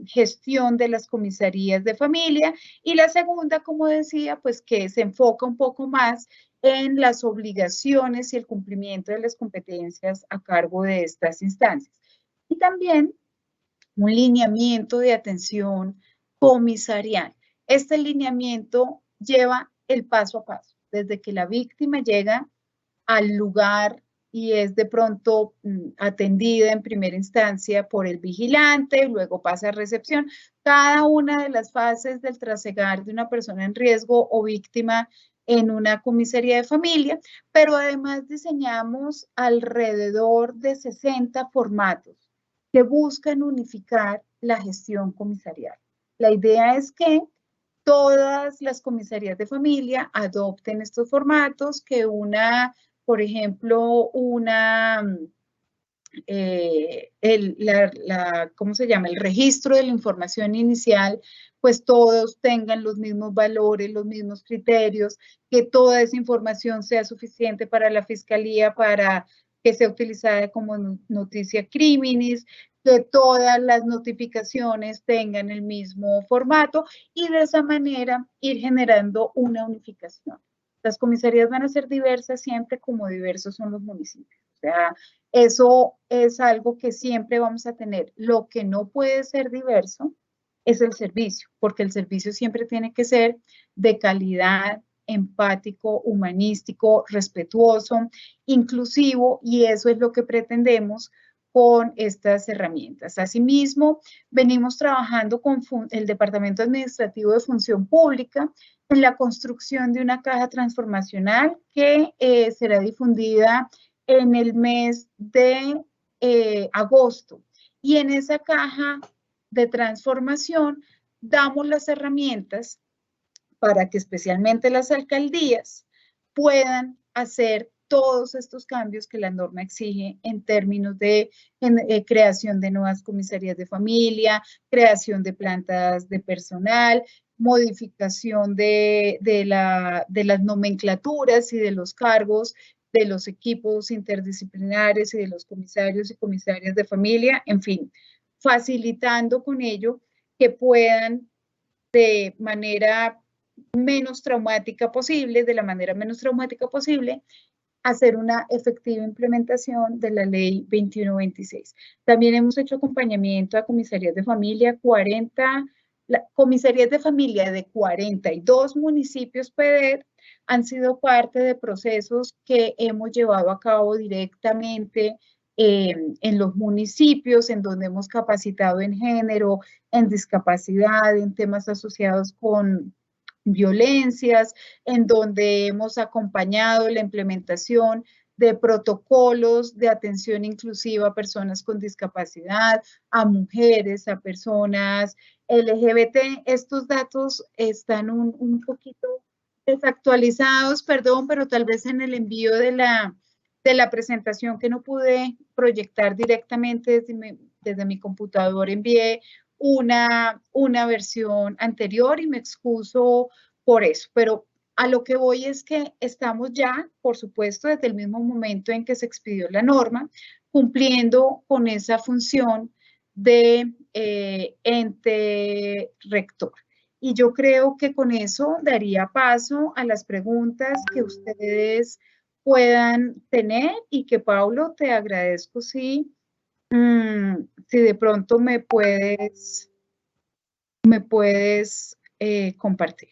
gestión de las comisarías de familia, y la segunda, como decía, pues que se enfoca un poco más en las obligaciones y el cumplimiento de las competencias a cargo de estas instancias. Y también un lineamiento de atención comisarial. Este lineamiento lleva el paso a paso, desde que la víctima llega al lugar y es de pronto atendida en primera instancia por el vigilante, luego pasa a recepción. Cada una de las fases del trasegar de una persona en riesgo o víctima en una comisaría de familia, pero además diseñamos alrededor de 60 formatos que buscan unificar la gestión comisarial. La idea es que todas las comisarías de familia adopten estos formatos, que por ejemplo, ¿cómo se llama? El registro de la información inicial, pues todos tengan los mismos valores, los mismos criterios, que toda esa información sea suficiente para la fiscalía para que sea utilizada como noticia criminis, que todas las notificaciones tengan el mismo formato y de esa manera ir generando una unificación. Las comisarías van a ser diversas siempre como diversos son los municipios. O sea, eso es algo que siempre vamos a tener. Lo que no puede ser diverso es el servicio, porque el servicio siempre tiene que ser de calidad empático, humanístico, respetuoso, inclusivo, y eso es lo que pretendemos con estas herramientas. Asimismo, venimos trabajando con el Departamento Administrativo de Función Pública en la construcción de una caja transformacional que será difundida en el mes de agosto. Y en esa caja de transformación damos las herramientas para que especialmente las alcaldías puedan hacer todos estos cambios que la norma exige en términos de creación de nuevas comisarías de familia, creación de plantas de personal, modificación de las nomenclaturas y de los cargos de los equipos interdisciplinares y de los comisarios y comisarias de familia, en fin, facilitando con ello que puedan de manera menos traumática posible, de la manera menos traumática posible, hacer una efectiva implementación de la ley 2126. También hemos hecho acompañamiento a comisarías de familia, comisarías de familia de 42 municipios PEDER han sido parte de procesos que hemos llevado a cabo directamente en los municipios, en donde hemos capacitado en género, en discapacidad, en temas asociados con violencias, en donde hemos acompañado la implementación de protocolos de atención inclusiva a personas con discapacidad, a mujeres, a personas LGBT. Estos datos están un poquito desactualizados, perdón, pero tal vez en el envío de la presentación que no pude proyectar directamente desde mi computador, envié una versión anterior y me excuso por eso, pero a lo que voy es que estamos ya, por supuesto, desde el mismo momento en que se expidió la norma, cumpliendo con esa función de ente rector. Y yo creo que con eso daría paso a las preguntas que ustedes puedan tener y que, Paulo, te agradezco si de pronto me puedes compartir.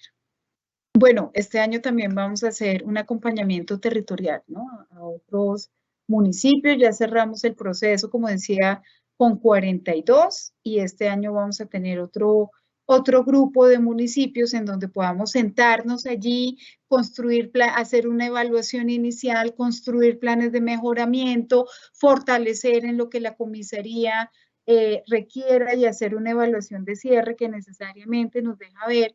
Bueno, este año también vamos a hacer un acompañamiento territorial, ¿no? A otros municipios. Ya cerramos el proceso, como decía, con 42 y este año vamos a tener otro grupo de municipios en donde podamos sentarnos allí, hacer una evaluación inicial, construir planes de mejoramiento, fortalecer en lo que la comisaría requiera y hacer una evaluación de cierre que necesariamente nos deja ver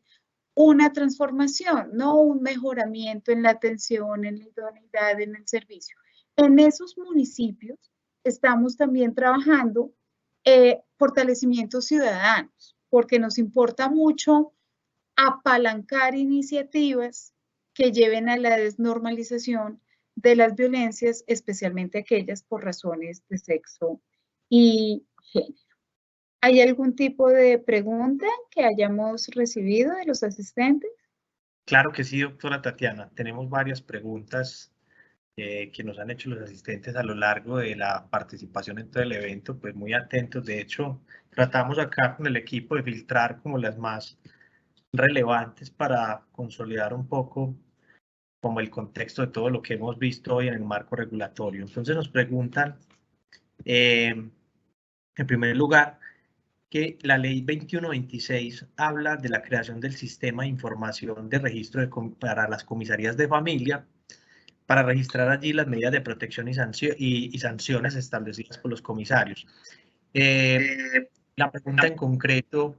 una transformación, no un mejoramiento en la atención, en la idoneidad, en el servicio. En esos municipios estamos también trabajando fortalecimientos ciudadanos, porque nos importa mucho apalancar iniciativas que lleven a la desnormalización de las violencias, especialmente aquellas por razones de sexo y género. ¿Hay algún tipo de pregunta que hayamos recibido de los asistentes? Claro que sí, doctora Tatiana. Tenemos varias preguntas que nos han hecho los asistentes a lo largo de la participación en todo el evento, pues muy atentos. De hecho, tratamos acá con el equipo de filtrar como las más relevantes para consolidar un poco como el contexto de todo lo que hemos visto hoy en el marco regulatorio. Entonces nos preguntan, en primer lugar, que la ley 2126 habla de la creación del sistema de información de registro para las comisarías de familia, para registrar allí las medidas de protección y sanciones establecidas por los comisarios. La pregunta en concreto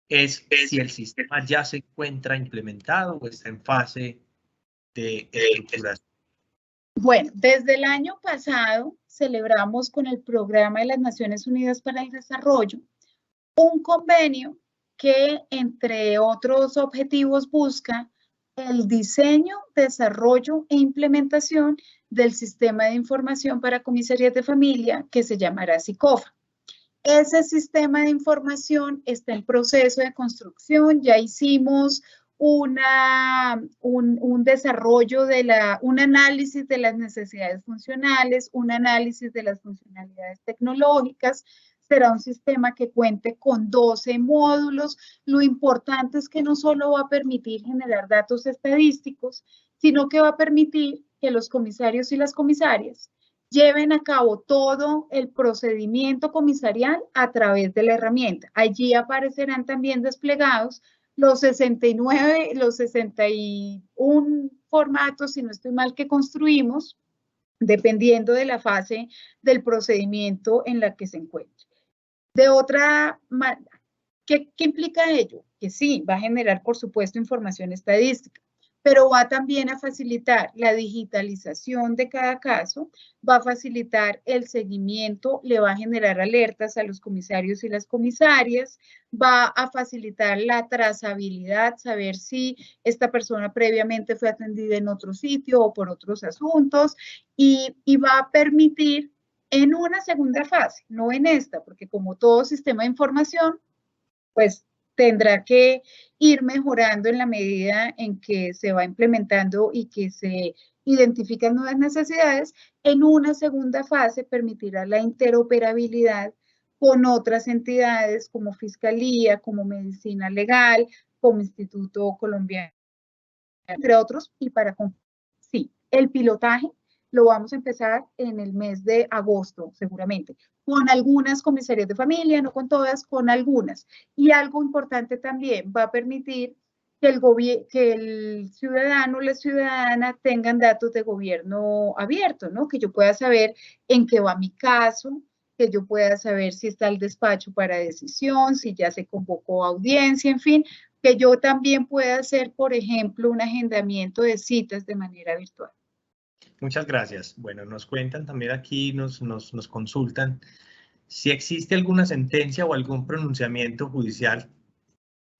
es si el sistema ya se encuentra implementado o está en fase de estructuración. Bueno, desde el año pasado celebramos con el Programa de las Naciones Unidas para el Desarrollo un convenio que, entre otros objetivos, busca el diseño, desarrollo e implementación del sistema de información para comisarías de familia que se llamará SICOFA. Ese sistema de información está en proceso de construcción. Ya hicimos un desarrollo un análisis de las necesidades funcionales, un análisis de las funcionalidades tecnológicas. será un sistema que cuente con 12 módulos. Lo importante es que no solo va a permitir generar datos estadísticos, sino que va a permitir que los comisarios y las comisarias lleven a cabo todo el procedimiento comisarial a través de la herramienta. Allí aparecerán también desplegados los 61 formatos, si no estoy mal, que construimos, dependiendo de la fase del procedimiento en la que se encuentre. De otra manera, ¿qué implica ello? Que sí, va a generar, por supuesto, información estadística, pero va también a facilitar la digitalización de cada caso, va a facilitar el seguimiento, le va a generar alertas a los comisarios y las comisarias, va a facilitar la trazabilidad, saber si esta persona previamente fue atendida en otro sitio o por otros asuntos, y va a permitir en una segunda fase, no en esta, porque como todo sistema de información, pues tendrá que ir mejorando en la medida en que se va implementando y que se identifican nuevas necesidades. En una segunda fase permitirá la interoperabilidad con otras entidades como Fiscalía, como Medicina Legal, como Instituto Colombiano, entre otros, y para sí, el pilotaje lo vamos a empezar en el mes de agosto, seguramente, con algunas comisarías de familia, no con todas, con algunas. Y algo importante también, va a permitir que el ciudadano o la ciudadana tengan datos de gobierno abierto, ¿no? Que yo pueda saber en qué va mi caso, que yo pueda saber si está el despacho para decisión, si ya se convocó audiencia, en fin, que yo también pueda hacer, por ejemplo, un agendamiento de citas de manera virtual. Muchas gracias. Bueno, nos cuentan también aquí, nos consultan si existe alguna sentencia o algún pronunciamiento judicial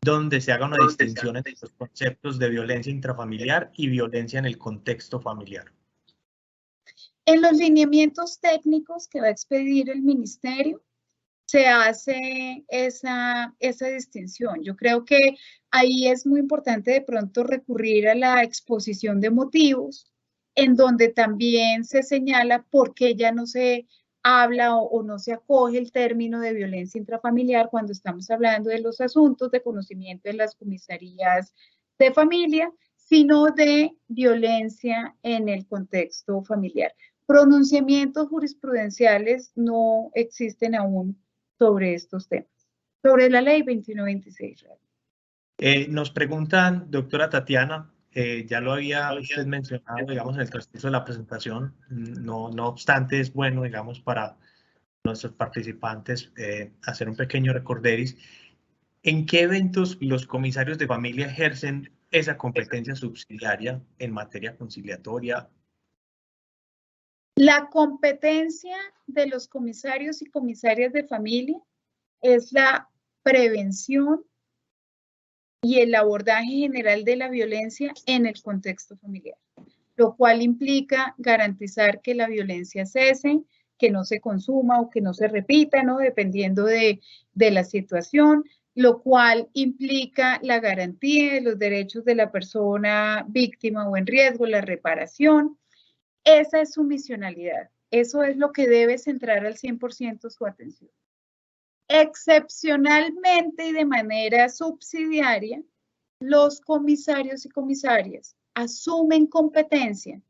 donde se haga una distinción entre los conceptos de violencia intrafamiliar y violencia en el contexto familiar. En los lineamientos técnicos que va a expedir el ministerio, se hace esa distinción. Yo creo que ahí es muy importante de pronto recurrir a la exposición de motivos, en donde también se señala por qué ya no se habla o no se acoge el término de violencia intrafamiliar cuando estamos hablando de los asuntos de conocimiento en las comisarías de familia, sino de violencia en el contexto familiar. Pronunciamientos jurisprudenciales no existen aún sobre estos temas, sobre la ley 2126. Nos preguntan, doctora Tatiana, ya lo había usted mencionado, digamos, en el transcurso de la presentación, no obstante es bueno, digamos, para nuestros participantes hacer un pequeño recorderis. ¿En qué eventos los comisarios de familia ejercen esa competencia subsidiaria en materia conciliatoria? La competencia de los comisarios y comisarias de familia es la prevención y el abordaje general de la violencia en el contexto familiar, lo cual implica garantizar que la violencia cese, que no se consuma o que no se repita, ¿no? Dependiendo de la situación, lo cual implica la garantía de los derechos de la persona víctima o en riesgo, la reparación. Esa es su misionalidad. Eso es lo que debe centrar al 100% su atención. Excepcionalmente y de manera subsidiaria, los comisarios y comisarias asumen competencia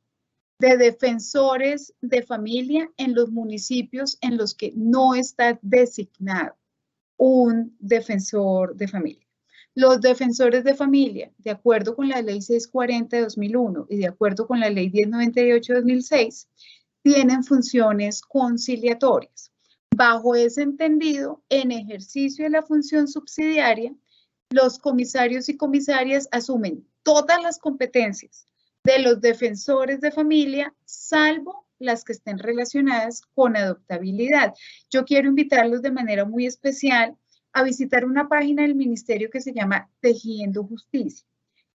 de defensores de familia en los municipios en los que no está designado un defensor de familia. Los defensores de familia, de acuerdo con la ley 640 de 2001 y de acuerdo con la ley 1098 de 2006, tienen funciones conciliatorias. Bajo ese entendido, en ejercicio de la función subsidiaria, los comisarios y comisarias asumen todas las competencias de los defensores de familia, salvo las que estén relacionadas con adoptabilidad. Yo quiero invitarlos de manera muy especial a visitar una página del ministerio que se llama Tejiendo Justicia.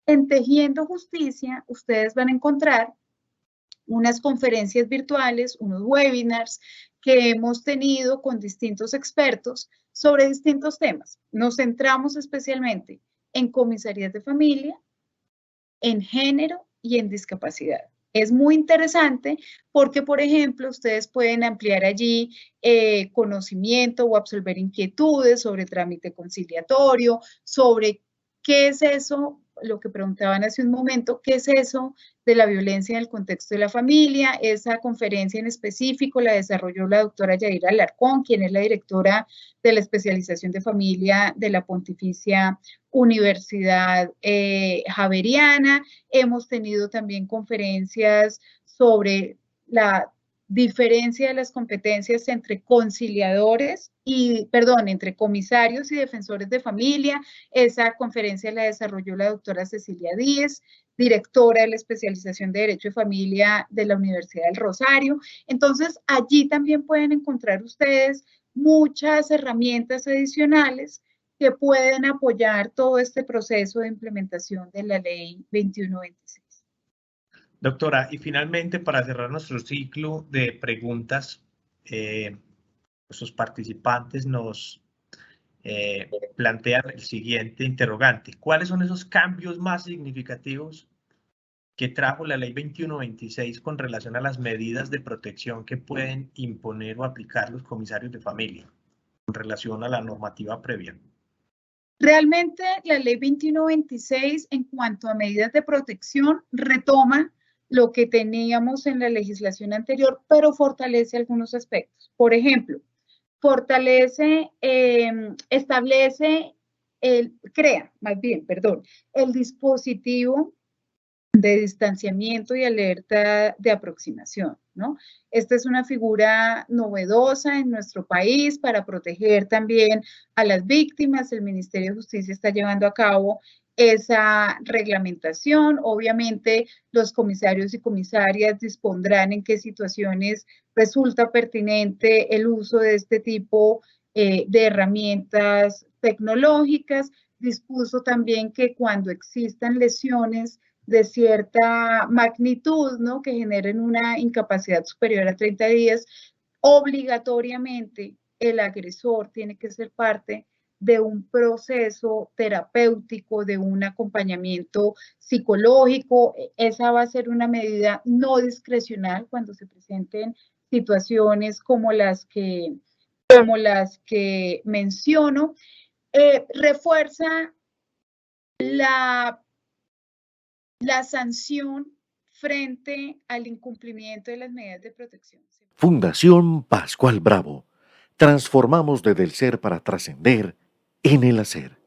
En Tejiendo Justicia, ustedes van a encontrar unas conferencias virtuales, unos webinars que hemos tenido con distintos expertos sobre distintos temas. Nos centramos especialmente en comisarías de familia, en género y en discapacidad. Es muy interesante porque, por ejemplo, ustedes pueden ampliar allí conocimiento o absolver inquietudes sobre trámite conciliatorio, sobre qué es eso, lo que preguntaban hace un momento, qué es eso de la violencia en el contexto de la familia. Esa conferencia en específico la desarrolló la doctora Yadira Alarcón, quien es la directora de la especialización de familia de la Pontificia Universidad Javeriana. Hemos tenido también conferencias sobre la diferencia de las competencias entre conciliadores y, perdón, entre comisarios y defensores de familia. Esa conferencia la desarrolló la doctora Cecilia Díez, directora de la especialización de Derecho de Familia de la Universidad del Rosario. Entonces, allí también pueden encontrar ustedes muchas herramientas adicionales que pueden apoyar todo este proceso de implementación de la ley 2126. Doctora, y finalmente, para cerrar nuestro ciclo de preguntas, nuestros participantes nos plantean el siguiente interrogante. ¿Cuáles son esos cambios más significativos que trajo la ley 2126 con relación a las medidas de protección que pueden imponer o aplicar los comisarios de familia con relación a la normativa previa? Realmente la ley 2126 en cuanto a medidas de protección retoma lo que teníamos en la legislación anterior, pero fortalece algunos aspectos. Por ejemplo, establece, crea, más bien, perdón, el dispositivo de distanciamiento y alerta de aproximación, ¿no? Esta es una figura novedosa en nuestro país para proteger también a las víctimas. El Ministerio de Justicia está llevando a cabo esa reglamentación. Obviamente, los comisarios y comisarias dispondrán en qué situaciones resulta pertinente el uso de este tipo de herramientas tecnológicas. Dispuso también que cuando existan lesiones de cierta magnitud, ¿no? Que generen una incapacidad superior a 30 días, obligatoriamente el agresor tiene que ser parte de un proceso terapéutico, de un acompañamiento psicológico. Esa va a ser una medida no discrecional cuando se presenten situaciones como las que menciono. Refuerza la sanción frente al incumplimiento de las medidas de protección. Fundación Pascual Bravo. Transformamos desde el ser para trascender en el hacer.